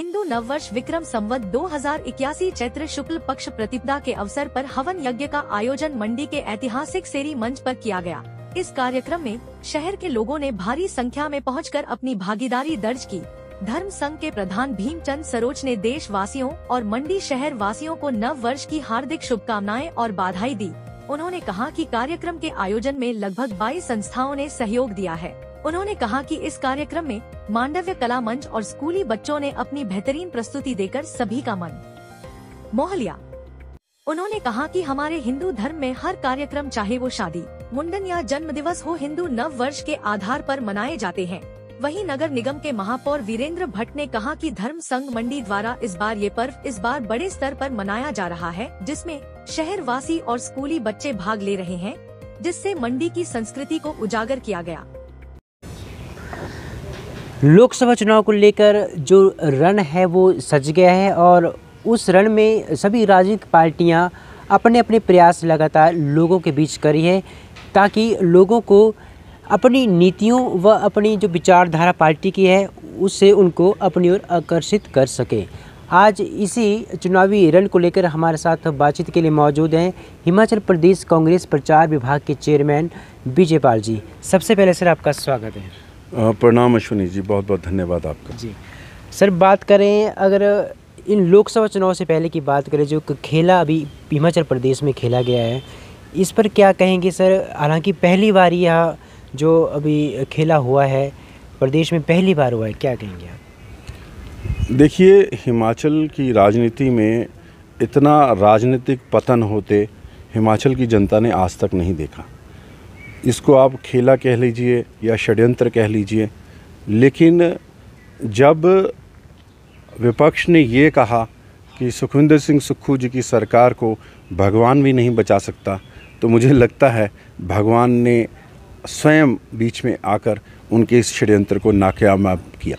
हिंदू नववर्ष विक्रम संवत 2081 चैत्र शुक्ल पक्ष प्रतिपदा के अवसर पर हवन यज्ञ का आयोजन मंडी के ऐतिहासिक सेरी मंच पर किया गया। इस कार्यक्रम में शहर के लोगों ने भारी संख्या में पहुंचकर अपनी भागीदारी दर्ज की। धर्म संघ के प्रधान भीमचंद सरोज ने देशवासियों और मंडी शहर वासियों को नव वर्ष की हार्दिक शुभकामनाएं और बधाई दी। उन्होंने कहा कि कार्यक्रम के आयोजन में लगभग 22 संस्थाओं ने सहयोग दिया है। उन्होंने कहा कि इस कार्यक्रम में मांडव्य कला मंच और स्कूली बच्चों ने अपनी बेहतरीन प्रस्तुति देकर सभी का मन मोह लिया। उन्होंने कहा कि हमारे हिंदू धर्म में हर कार्यक्रम, चाहे वो शादी, मुंडन या जन्म दिवस हो, हिंदू नव वर्ष के आधार पर मनाए जाते हैं। वहीं नगर निगम के महापौर वीरेंद्र भट्ट ने कहा कि धर्म संघ मंडी द्वारा इस बार ये पर्व इस बार बड़े स्तर पर मनाया जा रहा है, जिसमें शहर वासी और स्कूली बच्चे भाग ले रहे हैं, जिससे मंडी की संस्कृति को उजागर किया गया। लोकसभा चुनाव को लेकर जो रण है वो सज गया है और उस रण में सभी राजनीतिक पार्टियां अपने अपने प्रयास लगातार लोगों के बीच कर रही है, ताकि लोगों को अपनी नीतियों व अपनी जो विचारधारा पार्टी की है उससे उनको अपनी ओर आकर्षित कर सके। आज इसी चुनावी रण को लेकर हमारे साथ बातचीत के लिए मौजूद हैं हिमाचल प्रदेश कांग्रेस प्रचार विभाग के चेयरमैन विजय पाल जी। सबसे पहले सर आपका स्वागत है। प्रणाम अश्विनी जी, बहुत बहुत धन्यवाद आपका। जी सर, बात करें अगर इन लोकसभा चुनाव से पहले की बात करें, जो खेला अभी हिमाचल प्रदेश में खेला गया है, इस पर क्या कहेंगे सर? हालांकि पहली बार यह जो अभी खेला हुआ है प्रदेश में पहली बार हुआ है, क्या कहेंगे आप? देखिए, हिमाचल की राजनीति में इतना राजनीतिक पतन होते हिमाचल की जनता ने आज तक नहीं देखा। इसको आप खेला कह लीजिए या षड्यंत्र कह लीजिए, लेकिन जब विपक्ष ने ये कहा कि सुखविंदर सिंह सुक्खू जी की सरकार को भगवान भी नहीं बचा सकता, तो मुझे लगता है भगवान ने स्वयं बीच में आकर उनके इस षड्यंत्र को नाकामयाब किया।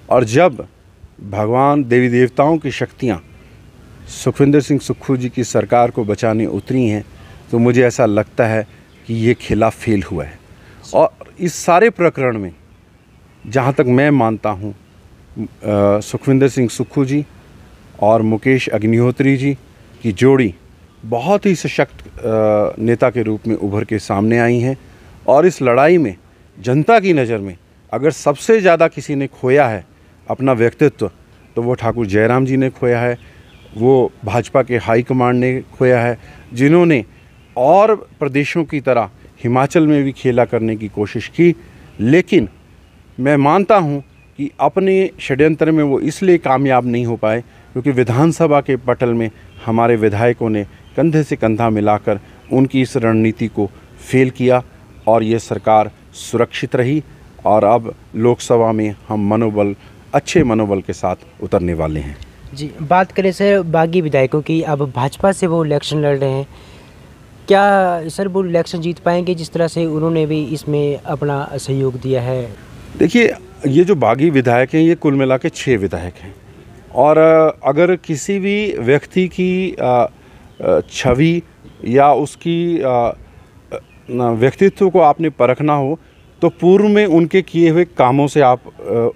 और जब भगवान देवी देवताओं की शक्तियाँ सुखविंदर सिंह सुक्खू जी की सरकार को बचाने उतरी हैं, तो मुझे ऐसा लगता है कि ये खेला फेल हुआ है। और इस सारे प्रकरण में जहाँ तक मैं मानता हूँ, सुखविंदर सिंह सुक्खू जी और मुकेश अग्निहोत्री जी की जोड़ी बहुत ही सशक्त नेता के रूप में उभर के सामने आई हैं। और इस लड़ाई में जनता की नज़र में अगर सबसे ज़्यादा किसी ने खोया है अपना व्यक्तित्व, तो वो ठाकुर जयराम जी ने खोया है, वो भाजपा के हाईकमांड ने खोया है, जिन्होंने और प्रदेशों की तरह हिमाचल में भी खेला करने की कोशिश की। लेकिन मैं मानता हूँ कि अपने षड्यंत्र में वो इसलिए कामयाब नहीं हो पाए क्योंकि विधानसभा के पटल में हमारे विधायकों ने कंधे से कंधा मिलाकर उनकी इस रणनीति को फेल किया और ये सरकार सुरक्षित रही। और अब लोकसभा में हम अच्छे मनोबल के साथ उतरने वाले हैं। जी, बात करें सर बागी विधायकों की, अब भाजपा से वो इलेक्शन लड़ रहे हैं, क्या सर वो इलेक्शन जीत पाएंगे जिस तरह से उन्होंने भी इसमें अपना सहयोग दिया है? देखिए, ये जो बागी विधायक हैं, ये कुल मिला के 6 विधायक हैं। और अगर किसी भी व्यक्ति की छवि या उसकी व्यक्तित्व को आपने परखना हो, तो पूर्व में उनके किए हुए कामों से आप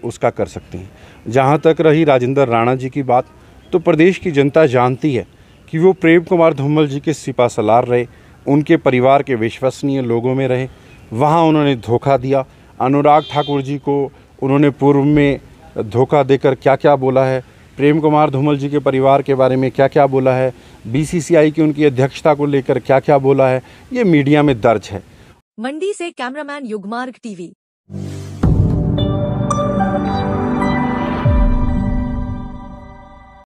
उसका कर सकते हैं। जहाँ तक रही राजेंद्र राणा जी की बात, तो प्रदेश की जनता जानती है कि वो प्रेम कुमार धूमल जी के सिपा सलार रहे, उनके परिवार के विश्वसनीय लोगों में रहे। वहाँ उन्होंने धोखा दिया। अनुराग ठाकुर जी को उन्होंने पूर्व में धोखा देकर क्या क्या बोला है, प्रेम कुमार धूमल जी के परिवार के बारे में क्या क्या बोला है, बीसीसीआई की उनकी अध्यक्षता को लेकर क्या क्या बोला है, ये मीडिया में दर्ज है। मंडी से कैमरामैन युगमार्ग टीवी।